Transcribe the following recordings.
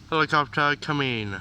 helicopter coming.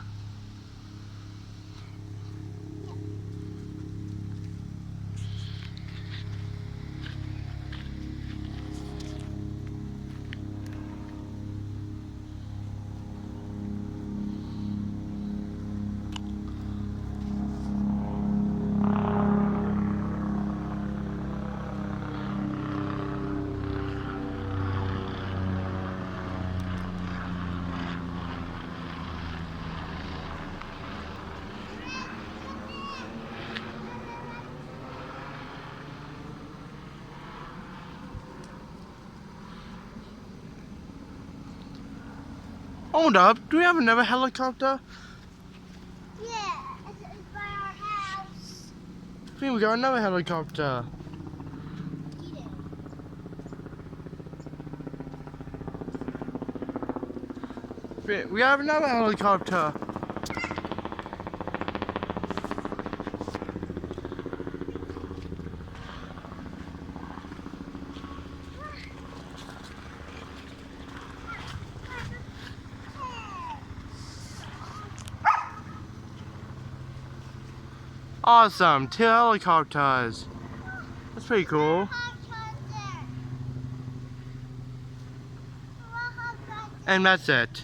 Hold up, do we have another helicopter? Yeah, it's by our house. I think we got another helicopter. We have another helicopter. Awesome, 2 helicopters. That's pretty cool. And that's it.